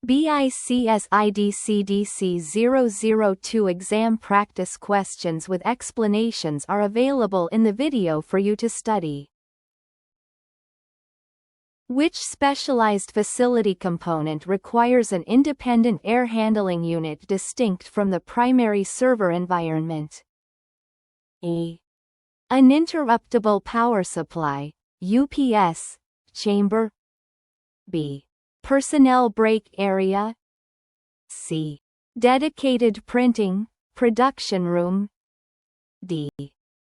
BICSI DCDC-002 exam practice questions with explanations are available in the video for you to study. Which specialized facility component requires an independent air handling unit distinct from the primary server environment? A. Uninterruptible power supply, UPS, chamber. B. Personnel break area. C. Dedicated printing, production room. D.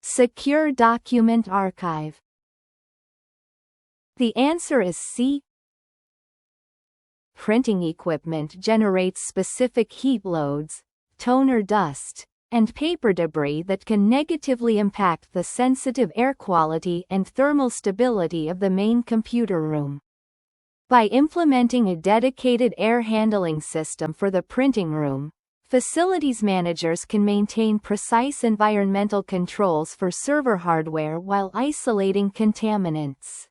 Secure document archive. The answer is C. Printing equipment generates specific heat loads, toner dust, and paper debris that can negatively impact the sensitive air quality and thermal stability of the main computer room. By implementing a dedicated air handling system for the printing room, facilities managers can maintain precise environmental controls for server hardware while isolating contaminants.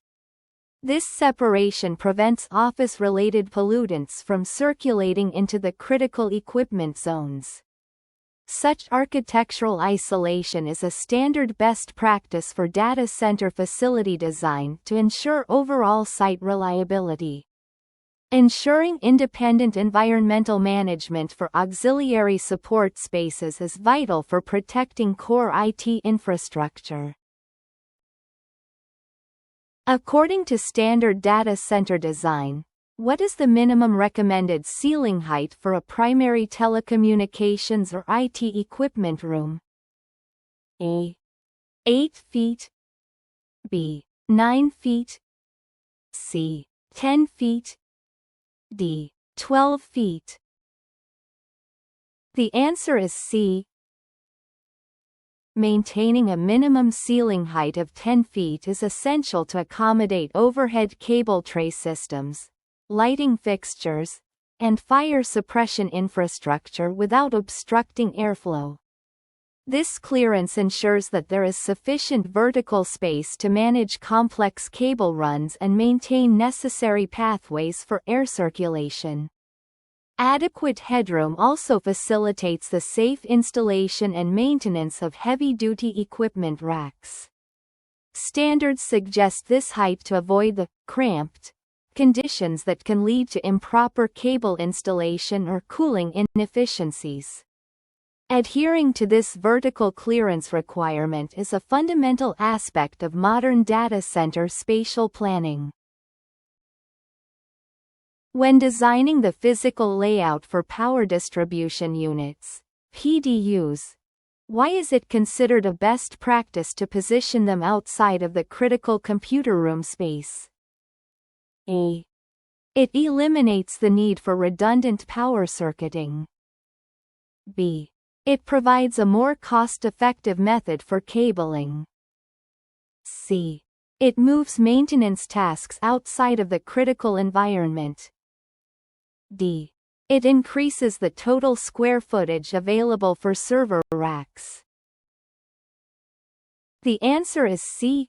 This separation prevents office-related pollutants from circulating into the critical equipment zones. Such architectural isolation is a standard best practice for data center facility design to ensure overall site reliability. Ensuring independent environmental management for auxiliary support spaces is vital for protecting core IT infrastructure. According to standard data center design, what is the minimum recommended ceiling height for a primary telecommunications or IT equipment room? A. 8 feet. B. 9 feet. C. 10 feet. D. 12 feet. The answer is C. Maintaining a minimum ceiling height of 10 feet is essential to accommodate overhead cable tray systems, lighting fixtures, and fire suppression infrastructure without obstructing airflow. This clearance ensures that there is sufficient vertical space to manage complex cable runs and maintain necessary pathways for air circulation. Adequate headroom also facilitates the safe installation and maintenance of heavy-duty equipment racks. Standards suggest this height to avoid the cramped conditions that can lead to improper cable installation or cooling inefficiencies. Adhering to this vertical clearance requirement is a fundamental aspect of modern data center spatial planning. When designing the physical layout for power distribution units, PDUs, why is it considered a best practice to position them outside of the critical computer room space? A. It eliminates the need for redundant power circuiting. B. It provides a more cost-effective method for cabling. C. It moves maintenance tasks outside of the critical environment. D. It increases the total square footage available for server racks. The answer is C.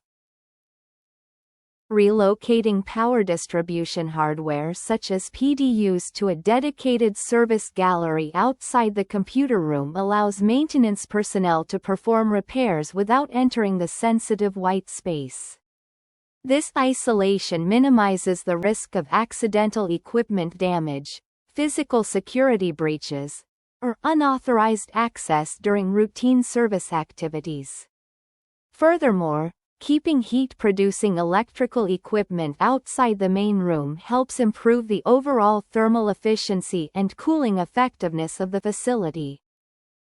Relocating power distribution hardware such as PDUs to a dedicated service gallery outside the computer room allows maintenance personnel to perform repairs without entering the sensitive white space. This isolation minimizes the risk of accidental equipment damage, physical security breaches, or unauthorized access during routine service activities. Furthermore, keeping heat-producing electrical equipment outside the main room helps improve the overall thermal efficiency and cooling effectiveness of the facility.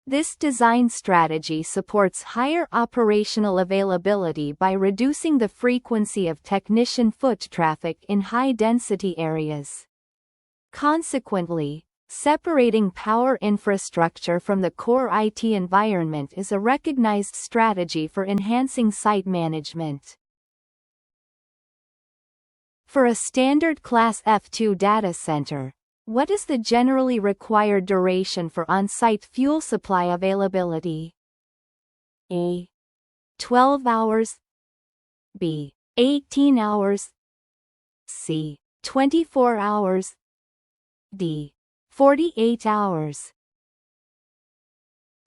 This design strategy supports higher operational availability by reducing the frequency of technician foot traffic in high-density areas. Consequently, separating power infrastructure from the core IT environment is a recognized strategy for enhancing site management. For a standard Class F2 data center, what is the generally required duration for on-site fuel supply availability? A. 12 hours. B. 18 hours. C. 24 hours. D. 48 hours.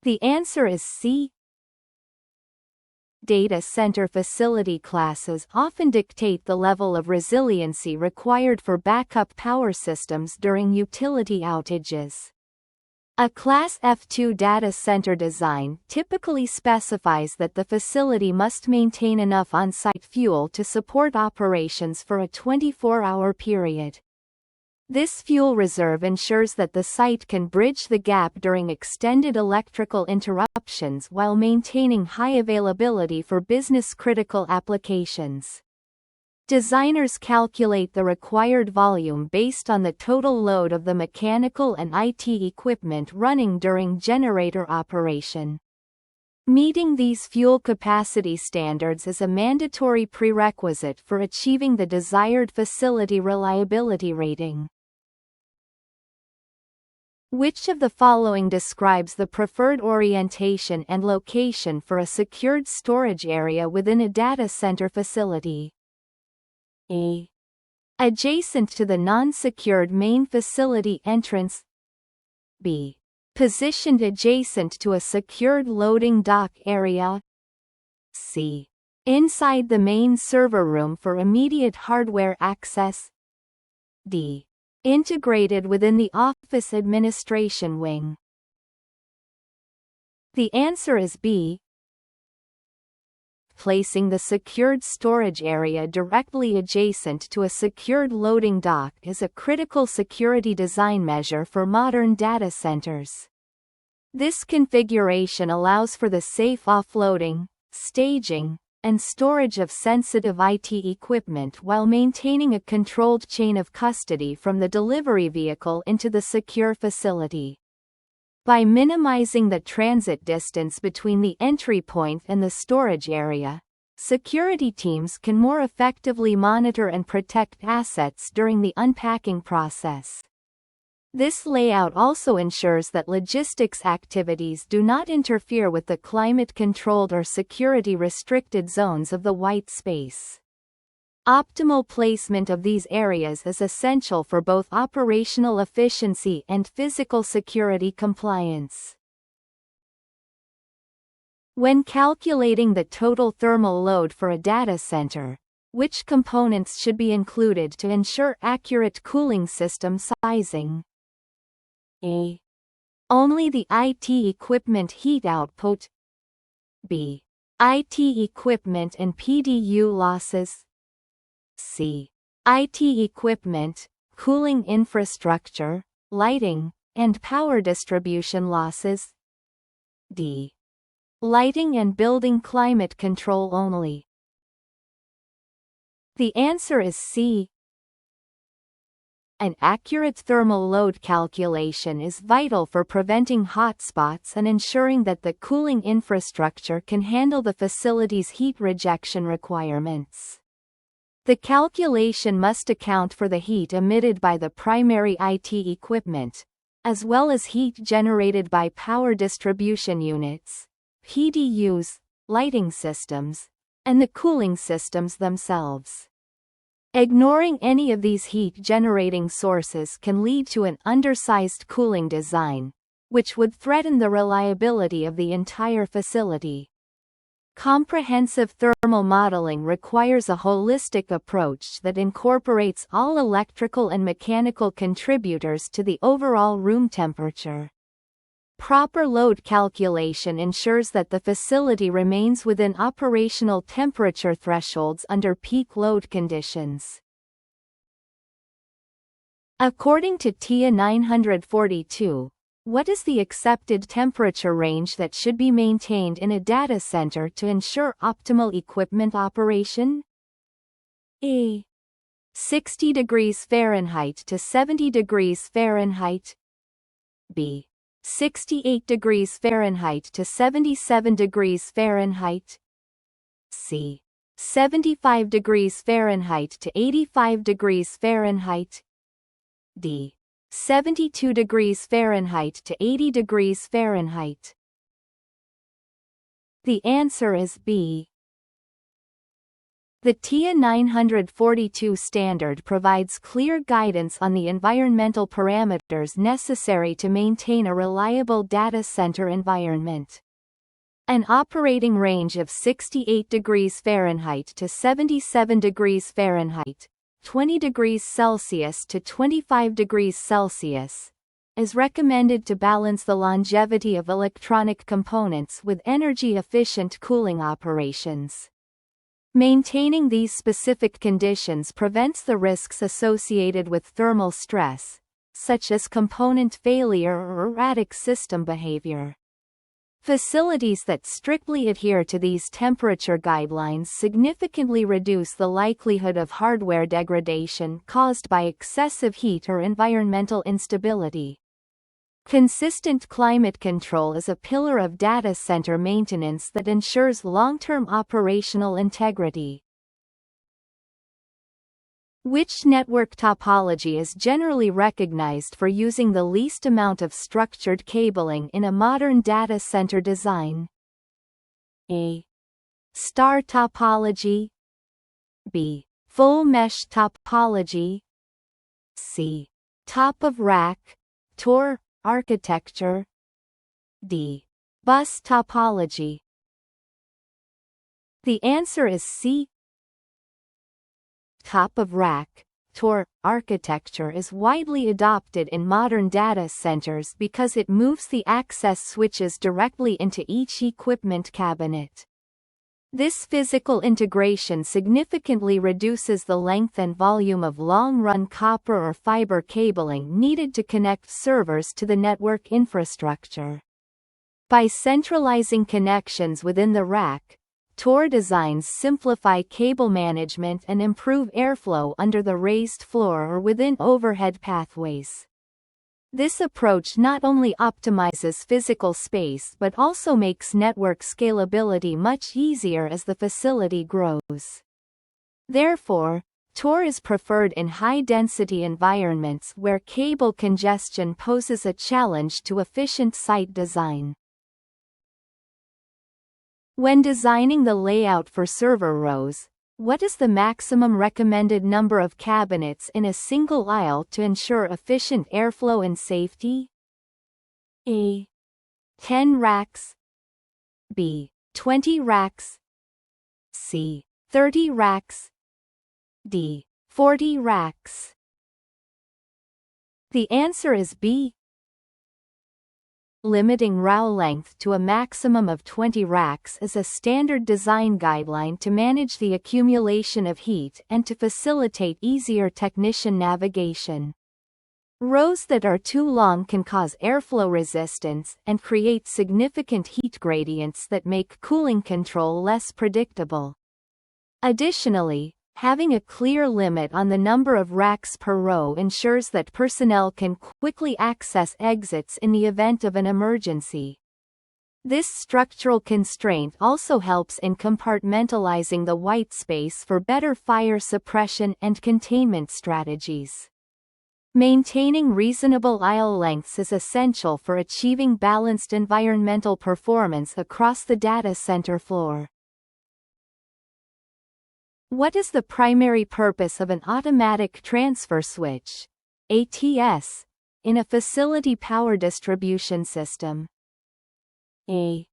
The answer is C. Data center facility classes often dictate the level of resiliency required for backup power systems during utility outages. A Class F2 data center design typically specifies that the facility must maintain enough on-site fuel to support operations for a 24-hour period. This fuel reserve ensures that the site can bridge the gap during extended electrical interruptions while maintaining high availability for business-critical applications. Designers calculate the required volume based on the total load of the mechanical and IT equipment running during generator operation. Meeting these fuel capacity standards is a mandatory prerequisite for achieving the desired facility reliability rating. Which of the following describes the preferred orientation and location for a secured storage area within a data center facility? A. Adjacent to the non-secured main facility entrance. B. Positioned adjacent to a secured loading dock area. C. Inside the main server room for immediate hardware access. D. Integrated within the office administration wing. The answer is B. Placing the secured storage area directly adjacent to a secured loading dock is a critical security design measure for modern data centers. This configuration allows for the safe offloading, staging, and storage of sensitive IT equipment while maintaining a controlled chain of custody from the delivery vehicle into the secure facility. By minimizing the transit distance between the entry point and the storage area, security teams can more effectively monitor and protect assets during the unpacking process. This layout also ensures that logistics activities do not interfere with the climate-controlled or security-restricted zones of the white space. Optimal placement of these areas is essential for both operational efficiency and physical security compliance. When calculating the total thermal load for a data center, which components should be included to ensure accurate cooling system sizing? A. Only the IT equipment heat output. B. IT equipment and PDU losses. C. IT equipment, cooling infrastructure, lighting, and power distribution losses. D. Lighting and building climate control only. The answer is C. An accurate thermal load calculation is vital for preventing hotspots and ensuring that the cooling infrastructure can handle the facility's heat rejection requirements. The calculation must account for the heat emitted by the primary IT equipment, as well as heat generated by power distribution units, PDUs, lighting systems, and the cooling systems themselves. Ignoring any of these heat-generating sources can lead to an undersized cooling design, which would threaten the reliability of the entire facility. Comprehensive thermal modeling requires a holistic approach that incorporates all electrical and mechanical contributors to the overall room temperature. Proper load calculation ensures that the facility remains within operational temperature thresholds under peak load conditions. According to TIA 942, what is the accepted temperature range that should be maintained in a data center to ensure optimal equipment operation? A. 60 degrees Fahrenheit to 70 degrees Fahrenheit. B. 68 degrees Fahrenheit to 77 degrees Fahrenheit. C. 75 degrees Fahrenheit to 85 degrees Fahrenheit. D. 72 degrees Fahrenheit to 80 degrees Fahrenheit. The answer is B. The TIA 942 standard provides clear guidance on the environmental parameters necessary to maintain a reliable data center environment. An operating range of 68 degrees Fahrenheit to 77 degrees Fahrenheit, 20 degrees Celsius to 25 degrees Celsius, is recommended to balance the longevity of electronic components with energy-efficient cooling operations. Maintaining these specific conditions prevents the risks associated with thermal stress, such as component failure or erratic system behavior. Facilities that strictly adhere to these temperature guidelines significantly reduce the likelihood of hardware degradation caused by excessive heat or environmental instability. Consistent climate control is a pillar of data center maintenance that ensures long-term operational integrity. Which network topology is generally recognized for using the least amount of structured cabling in a modern data center design? A. Star topology. B. Full mesh topology. C. Top of rack, TOR, architecture. D. Bus topology. The answer is C. Top of rack, TOR, architecture is widely adopted in modern data centers because it moves the access switches directly into each equipment cabinet. This physical integration significantly reduces the length and volume of long-run copper or fiber cabling needed to connect servers to the network infrastructure. By centralizing connections within the rack, TOR designs simplify cable management and improve airflow under the raised floor or within overhead pathways. This approach not only optimizes physical space but also makes network scalability much easier as the facility grows. Therefore, TOR is preferred in high-density environments where cable congestion poses a challenge to efficient site design. When designing the layout for server rows, what is the maximum recommended number of cabinets in a single aisle to ensure efficient airflow and safety? A. 10 racks. B. 20 racks. C. 30 racks. D. 40 racks. The answer is B. Limiting row length to a maximum of 20 racks is a standard design guideline to manage the accumulation of heat and to facilitate easier technician navigation. Rows that are too long can cause airflow resistance and create significant heat gradients that make cooling control less predictable. Additionally, having a clear limit on the number of racks per row ensures that personnel can quickly access exits in the event of an emergency. This structural constraint also helps in compartmentalizing the white space for better fire suppression and containment strategies. Maintaining reasonable aisle lengths is essential for achieving balanced environmental performance across the data center floor. What is the primary purpose of an automatic transfer switch, ATS, in a facility power distribution system? A.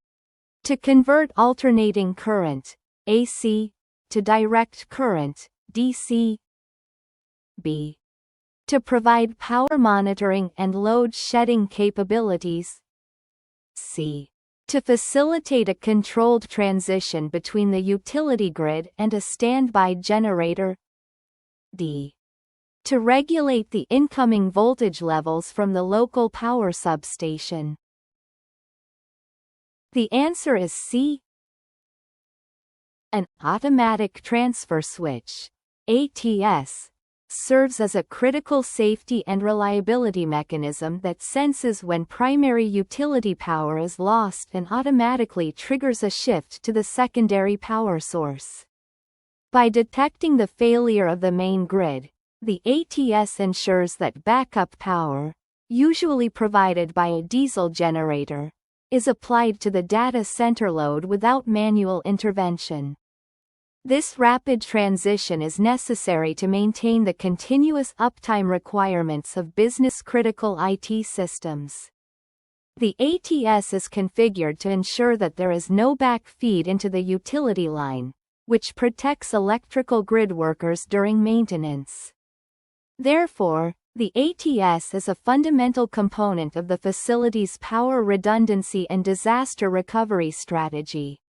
To convert alternating current, AC, to direct current, DC. B. To provide power monitoring and load shedding capabilities. C. To facilitate a controlled transition between the utility grid and a standby generator. D. To regulate the incoming voltage levels from the local power substation. The answer is C. An automatic transfer switch, ATS, serves as a critical safety and reliability mechanism that senses when primary utility power is lost and automatically triggers a shift to the secondary power source. By detecting the failure of the main grid, the ATS ensures that backup power, usually provided by a diesel generator, is applied to the data center load without manual intervention. This rapid transition is necessary to maintain the continuous uptime requirements of business-critical IT systems. The ATS is configured to ensure that there is no backfeed into the utility line, which protects electrical grid workers during maintenance. Therefore, the ATS is a fundamental component of the facility's power redundancy and disaster recovery strategy.